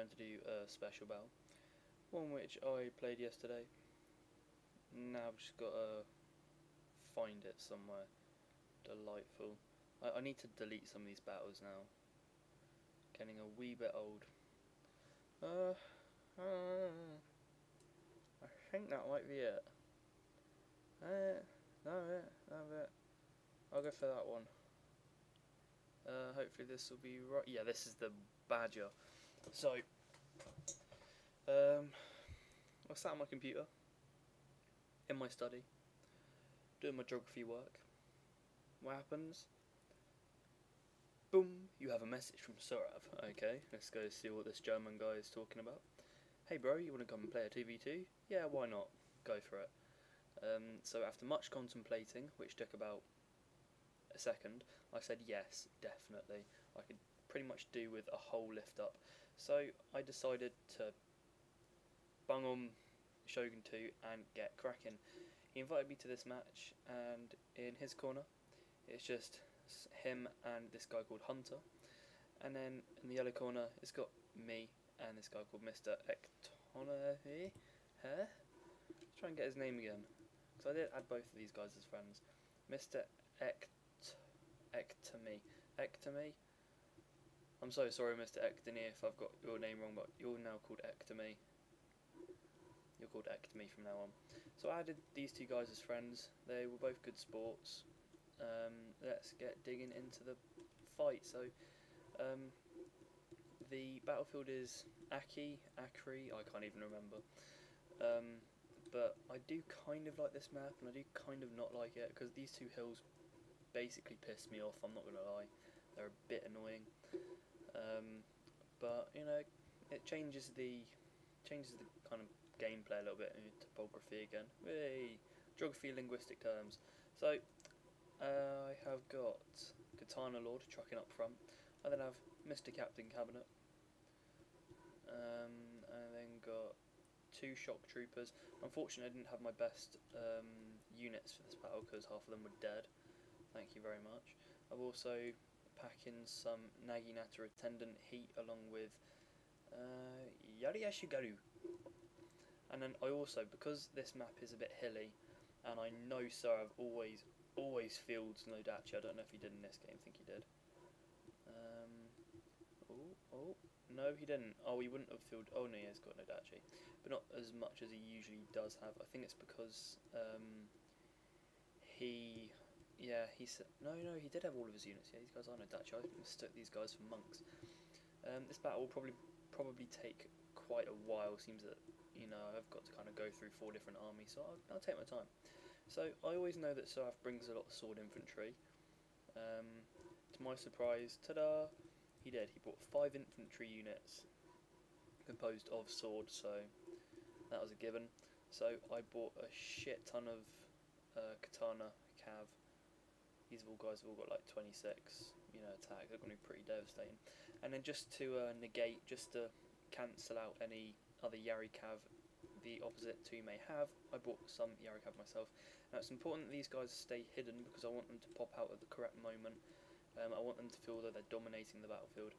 going to do a special battle, one which I played yesterday. Now I've just got to find it somewhere delightful. I need to delete some of these battles now. Getting a wee bit old. I think that might be it. No, I'll go for that one. Hopefully this will be right. Yeah, this is the Badger. So, I sat on my computer, in my study, doing my geography work. What happens? Boom, you have a message from Surav. Okay, let's go see what this German guy is talking about. Hey bro, you want to come and play a 2v2? Yeah, why not? Go for it. So after much contemplating, which took about a second, I said yes, definitely. I could pretty much do with a whole lift up. So I decided to bung on Shogun 2 and get cracking. He invited me to this match, and in his corner, it's just him and this guy called Hunter. And then in the yellow corner, it's got me and this guy called Mr.Ect. Let's try and get his name again, because I did add both of these guys as friends. Mr.Ect. Ectomy. I'm so sorry, Mr. Ectony, if I've got your name wrong, but you're now called Ectomy. You're called Ectomy from now on. So I added these two guys as friends. They were both good sports. Let's get digging into the fight. So the battlefield is Acre, I can't even remember. But I do kind of like this map, and I do kind of not like it, because these two hills basically piss me off, I'm not going to lie. They're a bit annoying. But, you know, it changes the kind of gameplay a little bit in topography again. Hey, geography, linguistic terms. So, I have got Katana Lord trucking up front. I then have Mr. Captain Cabinet. And then got two shock troopers. Unfortunately, I didn't have my best units for this battle because half of them were dead. Thank you very much. I've also packed in some Naginata attendant heat along with Yariyashigaru. And then I also, because this map is a bit hilly, and I know Surav always fields Nodachi. I don't know if he did in this game. I think he did. Oh, no, he didn't. Oh, he wouldn't have fielded. Oh no, he has got Nodachi, but not as much as he usually does have. I think it's because he said no, he did have all of his units. Yeah, these guys are Nodachi. I mistook these guys for monks. This battle will probably take quite a while. Seems that, you know, I've got to kind of go through 4 different armies, so I'll take my time. So I always know that Surav brings a lot of sword infantry. To my surprise, ta-da, he did. He brought 5 infantry units composed of swords, so that was a given. So I bought a shit ton of Katana Cav. These guys have all got like 26, you know, attack. They're going to be pretty devastating. And then just to negate, just to cancel out any other Yari Cav the opposite two may have, I bought some Yari Cav myself. Now it's important that these guys stay hidden because I want them to pop out at the correct moment. I want them to feel that they're dominating the battlefield.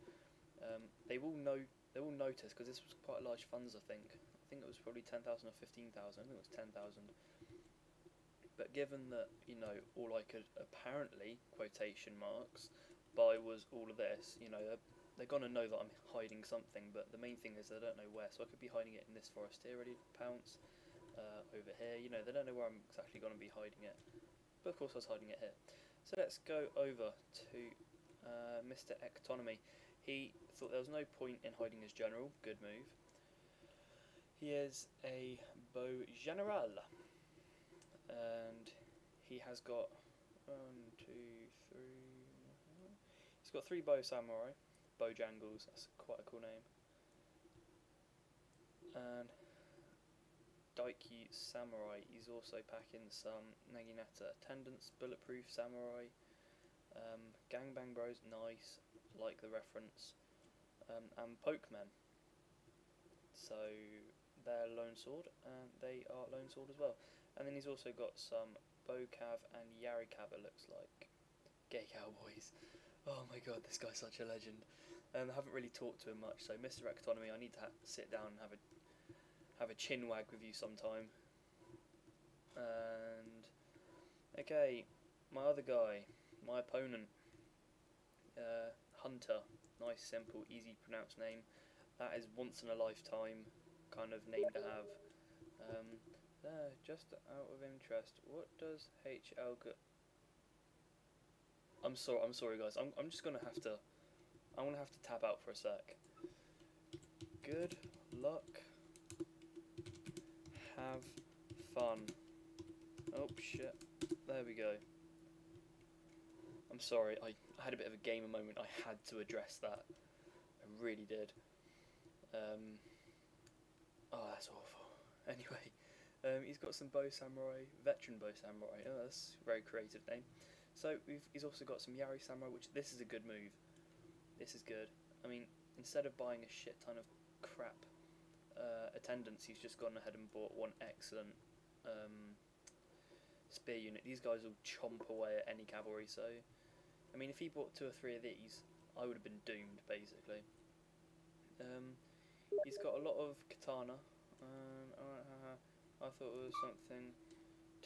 They will notice, because this was quite a large funds. I think it was probably 10,000 or 15,000. I think it was 10,000. But given that, you know, all I could apparently, quotation marks, buy was all of this, you know, they're going to know that I'm hiding something, but the main thing is they don't know where. So I could be hiding it in this forest here, ready to pounce, over here, you know, they don't know where I'm exactly going to be hiding it. But of course I was hiding it here. So let's go over to Mr. Ectonomy. He thought there was no point in hiding his general. Good move. He is a beau general. And he has got 1, 2, 3. He's got 3 bow samurai, bojangles. That's quite a cool name. And Daiki samurai. He's also packing some Naginata attendants, bulletproof samurai, gangbang bros. Nice, like the reference, and pokemen. So they're lone sword, and they are lone sword as well. And then he's also got some bow cav and Yari cav, it looks like. Gay cowboys. Oh my god, this guy's such a legend. I haven't really talked to him much, so Mr.Ect, I need to sit down and have a chin wag with you sometime. And okay, my other guy, my opponent, Hunter. Nice, simple, easy to pronounce name. That is once in a lifetime kind of name to have. Just out of interest, what does HL go? I'm sorry guys. I'm just gonna have to. I'm gonna have to tap out for a sec. Good luck. Have fun. Oh shit. There we go. I'm sorry. I had a bit of a gamer moment. I had to address that. I really did. Oh, that's awful. Anyway, he's got some bow samurai, veteran bow samurai. Oh, that's a very creative name. So he's also got some Yari samurai, which this is a good move. This is good. I mean, instead of buying a shit ton of crap attendants, he's just gone ahead and bought one excellent spear unit. These guys will chomp away at any cavalry. So, I mean, if he bought 2 or 3 of these, I would have been doomed, basically. He's got a lot of katana. I thought it was something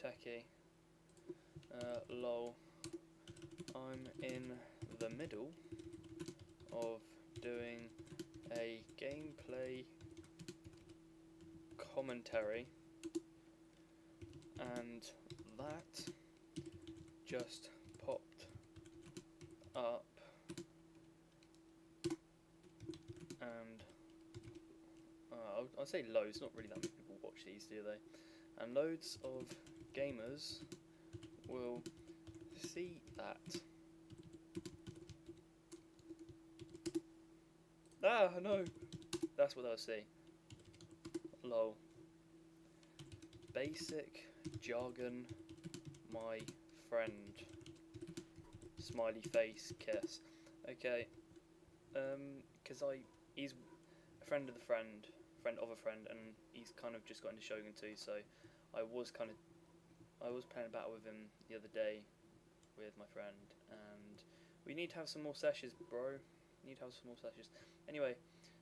techie. Lol. I'm in the middle of doing a gameplay commentary, and that just popped up, and I'll say loads, not really that many people watch these, do they? And loads of gamers will see that. Ah, no! That's what they'll see. Lol. Basic jargon, my friend. Smiley face, kiss. Okay. Because he's a friend of a friend, and he's kind of just got into Shogun too, so I was playing a battle with him the other day with my friend, and we need to have some more sessions, bro. Need to have some more sessions. Anyway,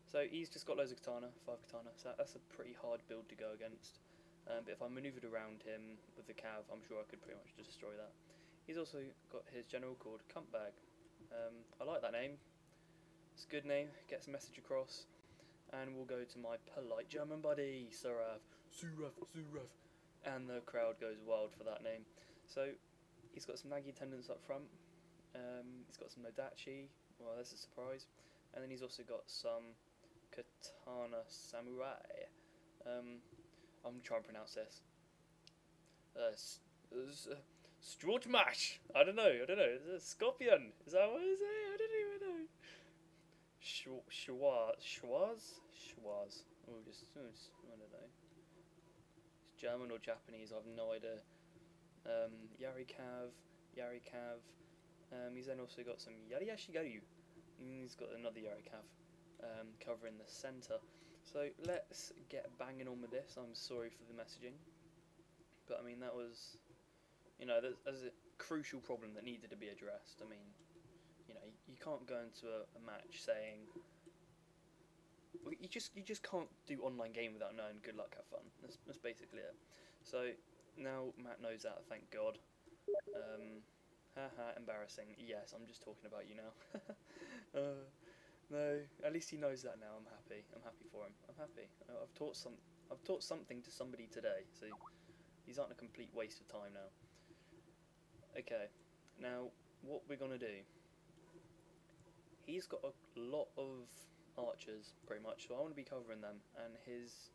so he's just got loads of katana, 5 katana, so that's a pretty hard build to go against. But if I manoeuvred around him with the cav, I'm sure I could pretty much destroy that. He's also got his general called Cuntbag. I like that name. It's a good name, gets a message across. And we'll go to my polite German buddy, Surav. Surav. And the crowd goes wild for that name. So, he's got some Nagi attendants up front. He's got some Nodachi. Well, that's a surprise. And then he's also got some Katana Samurai. I'm going to try and pronounce this. Strutmash! I don't know. Scorpion! Is that what it is? I don't even know. Schwaz? Oh, I don't know. It's German or Japanese, I have no idea. Yari Cav. He's then also got some Yari Yashigaru. And he's got another Yari Cav covering the centre. So let's get banging on with this. I'm sorry for the messaging. But I mean, that was, there's a crucial problem that needed to be addressed. I mean, you can't go into a match saying, you just can't do online game without knowing good luck, have fun. That's basically it. So now Matt knows that, thank God. Haha, embarrassing. Yes, I'm just talking about you now. No, at least he knows that now. I'm happy for him. I'm happy. I've taught something to somebody today, so he's not a complete waste of time now. Okay, now what we're gonna do. He's got a lot of archers, pretty much, so I want to be covering them, and his,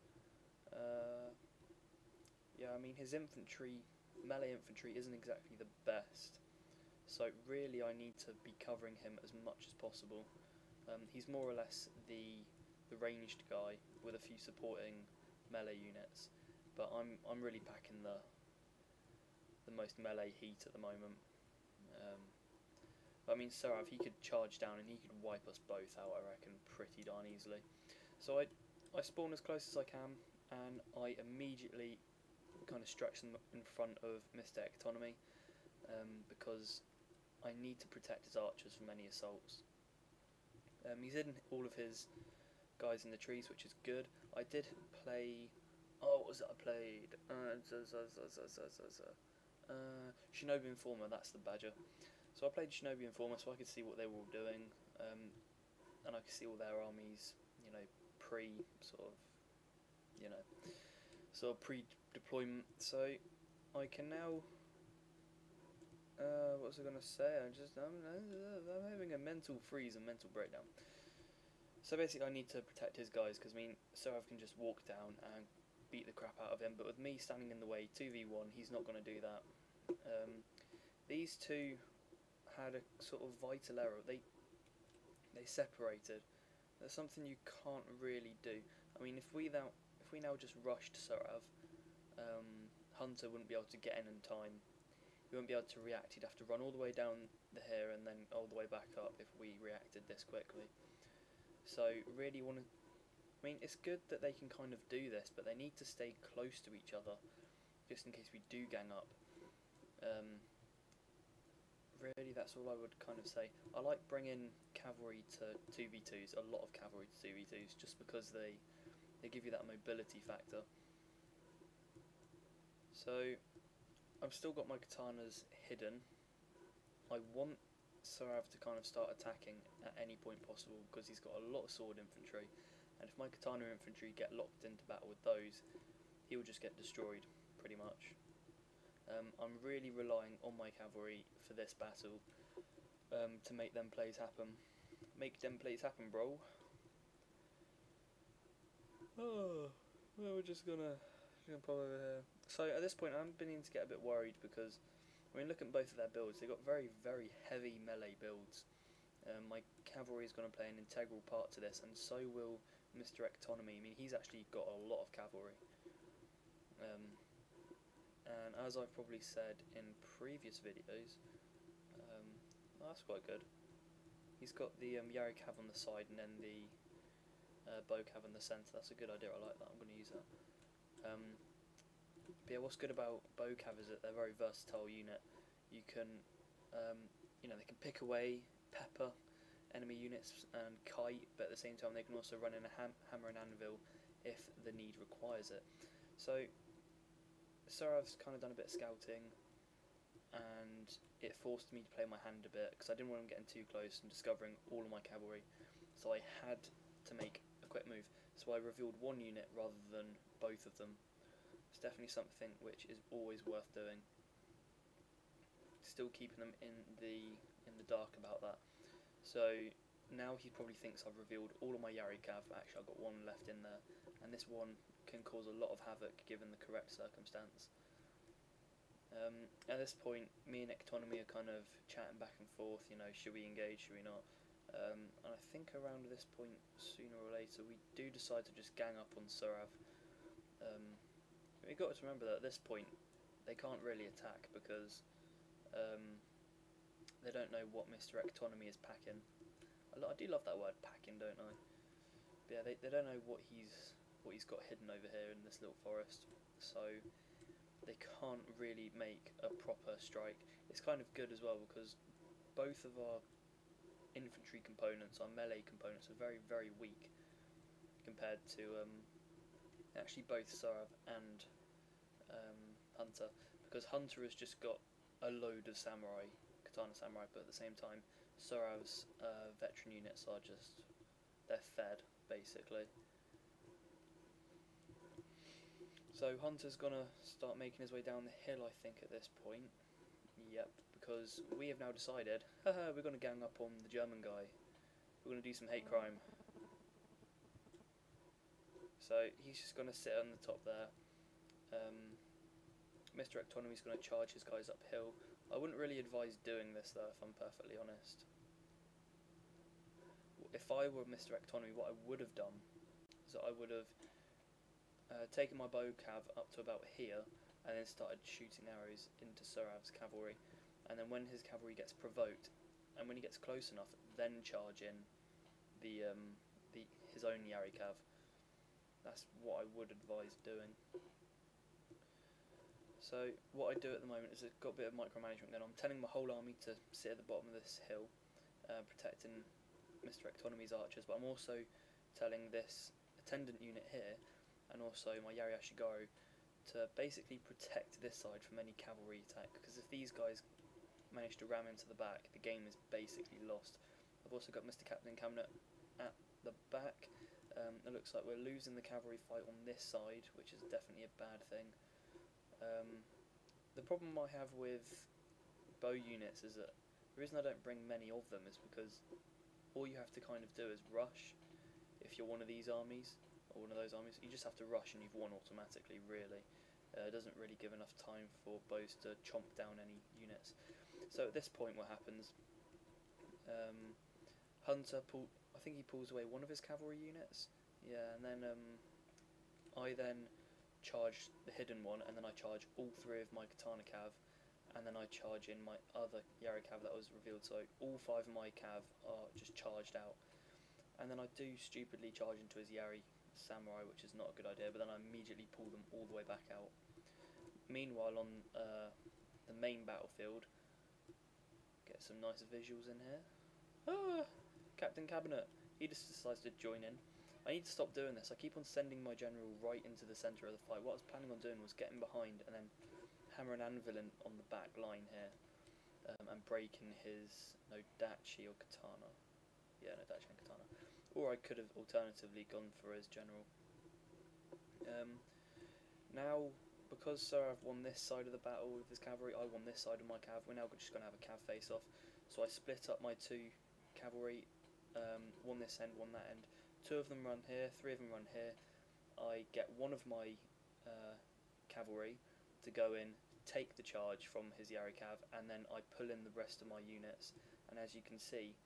his infantry, melee infantry isn't exactly the best, so really I need to be covering him as much as possible. He's more or less the ranged guy with a few supporting melee units, but I'm really packing the most melee heat at the moment. I mean, Surav, he could charge down and he could wipe us both out, I reckon, pretty darn easily. So I spawn as close as I can, and I immediately kind of stretch them in front of Mr.Ect, because I need to protect his archers from any assaults. He's hidden all of his guys in the trees, which is good. I did play... Oh, what was it I played? Shinobi Informer, that's the badger. So I played Shinobi Informer so I could see what they were all doing, and I could see all their armies, you know, pre-deployment. So I can now... what was I going to say? I'm having a mental freeze and mental breakdown. So basically I need to protect his guys, because I mean, Surav can just walk down and beat the crap out of him, but with me standing in the way, 2v1, he's not going to do that. These two had a sort of vital error. They separated. That's something you can't really do. I mean, if we now just rushed Surav, Hunter wouldn't be able to get in time. He wouldn't be able to react. He'd have to run all the way down here and then all the way back up if we reacted this quickly. So really want to... I mean, it's good that they can kind of do this, but they need to stay close to each other, just in case we do gang up. Really, that's all I would kind of say. I like bringing cavalry to 2v2s, a lot of cavalry to 2v2s, just because they give you that mobility factor. So, I've still got my katanas hidden. I want Surav to kind of start attacking at any point possible, because he's got a lot of sword infantry, and if my katana infantry get locked into battle with those, he will just get destroyed, pretty much. I'm really relying on my cavalry for this battle to make them plays happen. Make them plays happen, bro. Oh, well, we're just gonna pop over here. So at this point, I'm beginning to get a bit worried because, I mean, look at both of their builds. They've got very, very heavy melee builds. My cavalry is going to play an integral part to this, and so will Mr.Ect. I mean, he's actually got a lot of cavalry. And as I've probably said in previous videos, oh, that's quite good. He's got the Yari Cav on the side and then the Bow Cav in the centre. That's a good idea, I like that, I'm going to use that. But yeah, what's good about Bow Cav is that they're a very versatile unit. You can, you know, they can pick away, pepper enemy units and kite, but at the same time they can also run in a hammer and anvil if the need requires it. So Surav's kind of done a bit of scouting, and it forced me to play my hand a bit because I didn't want him getting too close and discovering all of my cavalry, so I had to make a quick move. So I revealed one unit rather than both of them. It's definitely something which is always worth doing. Still keeping them in the dark about that. So now he probably thinks I've revealed all of my Yari Cav. Actually, I've got one left in there, and this one can cause a lot of havoc given the correct circumstance. At this point, me and Ectonomy are kind of chatting back and forth, you know, should we engage, should we not? And I think around this point, sooner or later, we do decide to just gang up on Surav. We've got to remember that at this point, they can't really attack because they don't know what Mr. Ectonomy is packing. I do love that word, packing, don't I? But yeah, they don't know what he's got hidden over here in this little forest, so they can't really make a proper strike. It's kind of good as well because both of our infantry components, our melee components, are very, very weak compared to actually both Surav and Hunter, because Hunter has just got a load of samurai, katana samurai, but at the same time Surav's veteran units are just, they're fed basically. So Hunter's gonna start making his way down the hill, I think, at this point. Yep, because we have now decided, haha, we're gonna gang up on the German guy. We're gonna do some hate crime. So he's just gonna sit on the top there. Mr. Ectonomy's gonna charge his guys uphill. I wouldn't really advise doing this though, if I'm perfectly honest. If I were Mr. Ectonomy, what I would have done is that I would have taken my bow cav up to about here and then started shooting arrows into Surav's cavalry, and then when his cavalry gets provoked and when he gets close enough, then charge in his own Yari cav. That's what I would advise doing. So what I do at the moment is I've got a bit of micromanagement going on. I'm telling my whole army to sit at the bottom of this hill, protecting Mr.Ect's archers, but I'm also telling this attendant unit here, and also my Yari Ashigaru, to basically protect this side from any cavalry attack, because if these guys manage to ram into the back, the game is basically lost. I've also got Mr. Captain Cabinet at the back. It looks like we're losing the cavalry fight on this side, which is definitely a bad thing. The problem I have with bow units is that the reason I don't bring many of them is because all you have to kind of do is rush. If you're one of these armies, or one of those armies, you just have to rush and you've won automatically, really. It doesn't really give enough time for bows to chomp down any units. So at this point what happens, Hunter I think he pulls away one of his cavalry units, yeah, and then I then charge the hidden one, and then I charge all 3 of my Katana Cav, and then I charge in my other Yari Cav that was revealed, so all 5 of my Cav are just charged out. And then I do stupidly charge into his Yari Samurai, which is not a good idea, but then I immediately pull them all the way back out. Meanwhile, on the main battlefield, get some nice visuals in here. Ah! Captain Cabinet, he just decides to join in. I need to stop doing this. I keep on sending my general right into the centre of the fight. What I was planning on doing was getting behind and then hammer an anvil on the back line here, and breaking his Nodachi or Katana. Yeah, Nodachi and Katana. Or I could have alternatively gone for his general. Now, because Surav won this side of the battle with his cavalry, I won this side of my cav. We're now just going to have a cav face-off. So I split up my 2 cavalry, one this end, one that end. 2 of them run here, 3 of them run here. I get one of my cavalry to go in, take the charge from his Yari Cav, and then I pull in the rest of my units. And as you can see,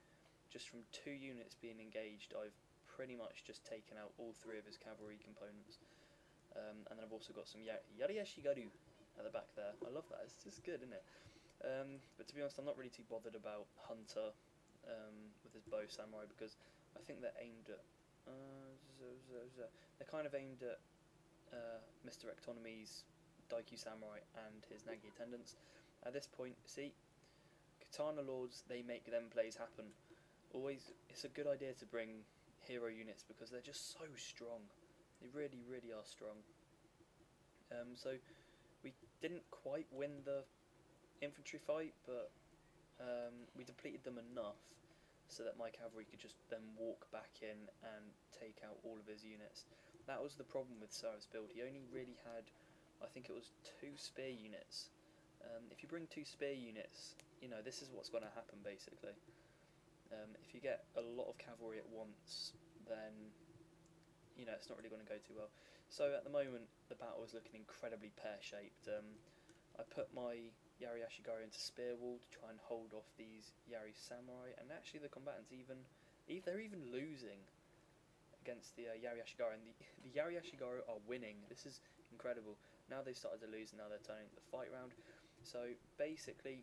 just from 2 units being engaged, I've pretty much just taken out all 3 of his cavalry components. And then I've also got some Yari Ashigaru at the back there. I love that, it's just good, isn't it? But to be honest, I'm not really too bothered about Hunter with his bow samurai, because I think they're aimed at they're kind of aimed at Mr.Ect Daikyu Samurai and his Nagi attendants. At this point, see, Katana Lords, they make them plays happen. Always, it's a good idea to bring hero units because they're just so strong. They really, really are strong. So we didn't quite win the infantry fight, but we depleted them enough so that my cavalry could just then walk back in and take out all of his units. That was the problem with Surav's build. He only really had, I think it was 2 spear units. If you bring 2 spear units, you know, this is what's going to happen basically. If you get a lot of cavalry at once, then, you know, it's not really going to go too well. So at the moment, the battle is looking incredibly pear-shaped. I put my Yari Ashigaru into spear wall to try and hold off these Yari Samurai, and actually the combatants they're even losing against the Yari Ashigaru, and the Yari Ashigaru are winning. This is incredible. Now they've started to lose, and now they're turning the fight round. So basically,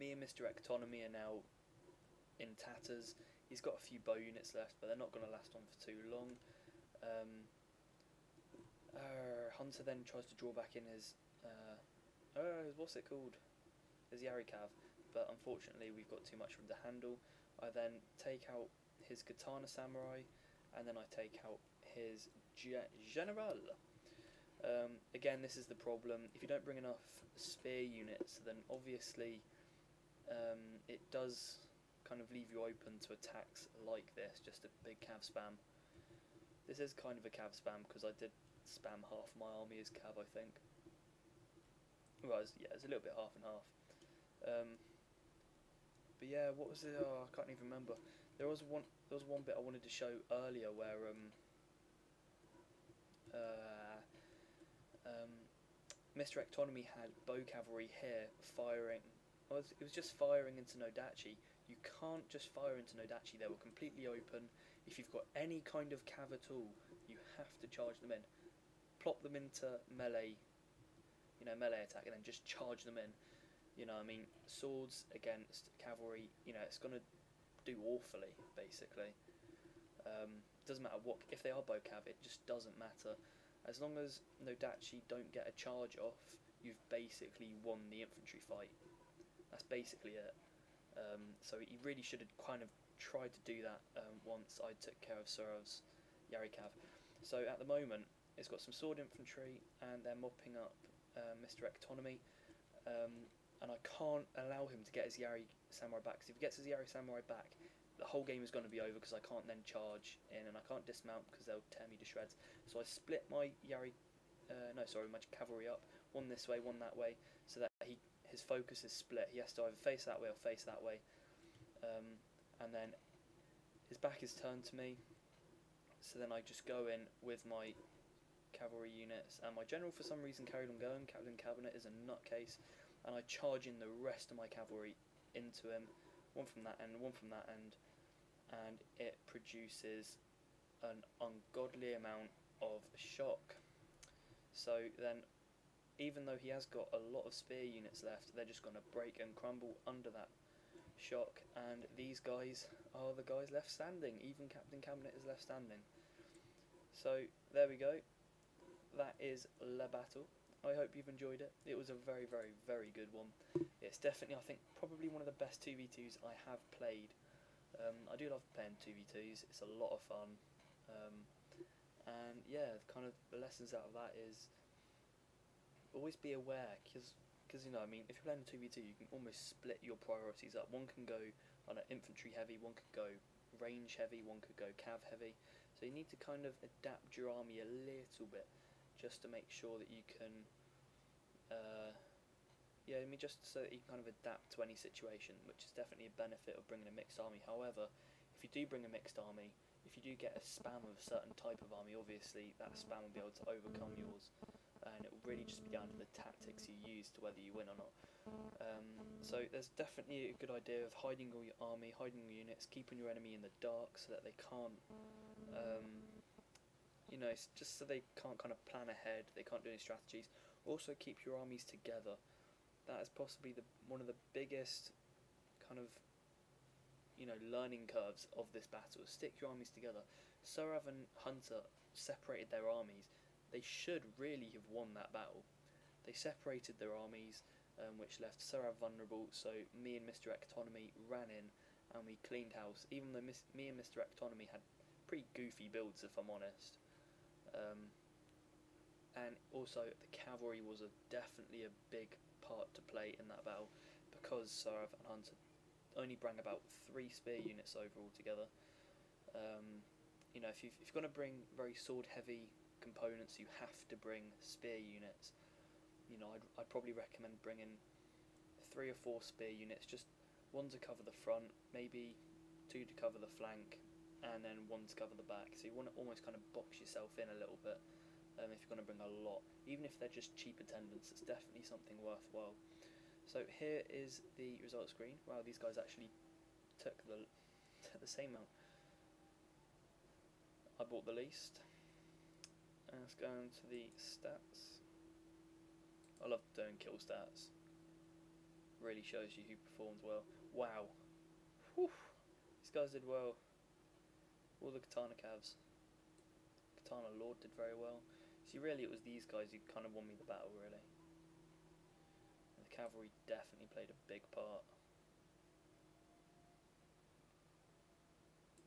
me and Mr.Ect are now in tatters. He's got a few bow units left, but they're not going to last on for too long. Hunter then tries to draw back in his what's it called? His Yari Cav, but unfortunately we've got too much for him to handle. I then take out his Katana Samurai, and then I take out his General. Again, this is the problem. If you don't bring enough spear units, then obviously it does kind of leave you open to attacks like this, just a big cav spam. This is kind of a cav spam because I did spam half my army as cav, I think. Well, it's a little bit half and half. But yeah, what was it? Oh, I can't even remember. There was one bit I wanted to show earlier where Mr.Ect had bow cavalry here firing. It was just firing into Nodachi. You can't just fire into Nodachi. They were completely open. If you've got any kind of cav at all, you have to charge them in. Plop them into melee, melee attack, and then just charge them in. I mean, swords against cavalry, it's going to do awfully, basically. Doesn't matter what, if they are bow cav, it just doesn't matter. As long as Nodachi don't get a charge off, you've basically won the infantry fight. That's basically it. So he really should have kind of tried to do that once I took care of Surav's Yari Cav. So at the moment, it's got some sword infantry, and they're mopping up Mr.Ect, and I can't allow him to get his Yari Samurai back, because if he gets his Yari Samurai back, the whole game is going to be over, because I can't then charge in, and I can't dismount because they'll tear me to shreds. So I split my my cavalry up, one this way, one that way, so that his focus is split. He has to either face that way or face that way, and then his back is turned to me, so then I just go in with my cavalry units, and my general for some reason carried on going. Captain Cabinet is a nutcase, and I charge in the rest of my cavalry into him, one from that end, one from that end, and it produces an ungodly amount of shock. So then, even though he has got a lot of spear units left, they're just going to break and crumble under that shock, and these guys are the guys left standing. Even Captain Cabinet is left standing. So there we go. That is La Battle. I hope you've enjoyed it. It was a very, very, very good one. It's definitely, I think, probably one of the best 2v2s I have played. I do love playing 2v2s. It's a lot of fun. And yeah, kind of the lessons out of that is always be aware, because you know, I mean, if you're playing a 2v2, you can almost split your priorities up. One can go on an infantry heavy, one could go range heavy, one could go cav heavy. So you need to kind of adapt your army a little bit, just to make sure that you can, just so that you can kind of adapt to any situation, which is definitely a benefit of bringing a mixed army. However, if you do bring a mixed army, if you do get a spam of a certain type of army, obviously that spam will be able to overcome yours, and it will really just be down to the tactics you use to whether you win or not. So there's definitely a good idea of hiding all your army, hiding your units, keeping your enemy in the dark so that they can't, it's just so they can't kind of plan ahead, they can't do any strategies. Also keep your armies together. That is possibly one of the biggest kind of learning curves of this battle. Stick your armies together. Surav and Hunter separated their armies. They should really have won that battle. They separated their armies, which left Surav vulnerable, so me and Mr.Ect ran in and we cleaned house, even though me and Mr.Ect had pretty goofy builds, if I'm honest. And also the cavalry was definitely a big part to play in that battle, because Surav and Hunter only bring about 3 spear units overall together. If you're going to bring very sword heavy components, you have to bring spear units. I'd probably recommend bringing 3 or 4 spear units, just 1 to cover the front, maybe 2 to cover the flank, and then 1 to cover the back. So you want to almost kind of box yourself in a little bit. If you're going to bring a lot, even if they're just cheap attendants, it's definitely something worthwhile. So here is the result screen. Wow, these guys actually took the same amount. I bought the least. And let's go into the stats. I love doing kill stats. Really shows you who performed well. Wow. Whew. These guys did well. All the Katana Cavs. Katana Lord did very well. See, really it was these guys who kind of won me the battle, really. And the cavalry definitely played a big part.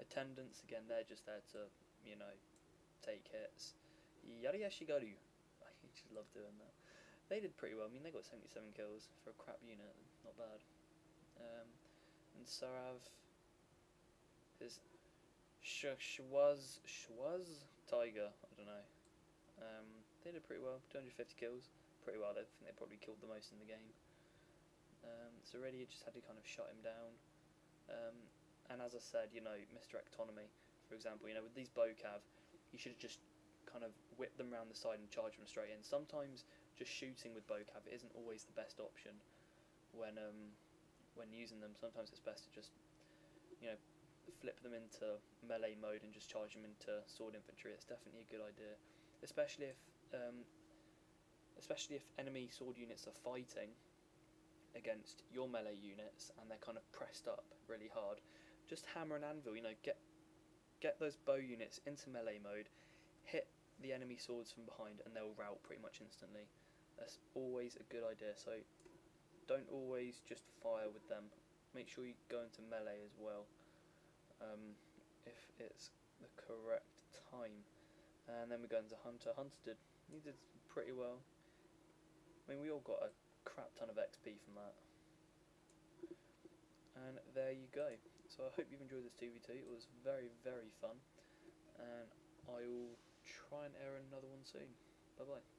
Attendants, again, they're just there to, take hits. Yari Yashigaru. I just love doing that. They did pretty well. I mean, they got 77 kills for a crap unit. Not bad. And Surav is Schwaz Tiger. I don't know. They did pretty well. 250 kills. Pretty well. I think they probably killed the most in the game. So really, you just had to kind of shut him down. And as I said, Mr.Ect, for example, with these bow cav, you should have just kind of whipped them around the side and charged them straight in. Sometimes just shooting with bow cav isn't always the best option when using them. Sometimes it's best to just flip them into melee mode and just charge them into sword infantry. It's definitely a good idea, especially if enemy sword units are fighting against your melee units and they're kind of pressed up really hard. Just hammer and anvil, get those bow units into melee mode, hit the enemy swords from behind, and they'll rout pretty much instantly. That's always a good idea. So don't always just fire with them. Make sure you go into melee as well, if it's the correct time. And then we go into Hunter. Hunter he did pretty well. I mean, we all got a crap ton of XP from that. And there you go. So I hope you've enjoyed this 2v2. It was very, very fun. And I will try and air another one soon. Bye bye.